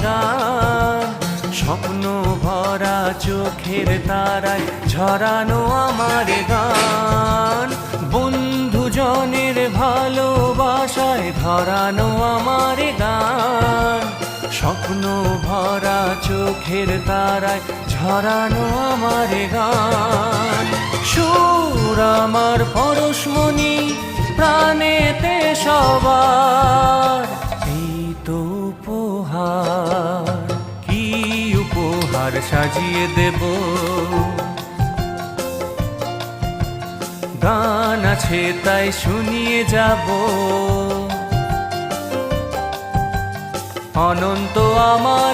গান, স্বপ্ন ভরা চোখের তারায় ঝরানো আমার গান, বন্ধুজনের ভালোবাসায় ধরানো আমার গান, স্বপ্ন ভরা চোখের তারায় ঝরানো আমার গান। সুর আমার পরশমণি প্রাণেতে সবার, এই তো উপহার, কি উপহার সাজিয়ে দেব। গান আছে তাই শুনিয়ে যাব, অনন্ত আমার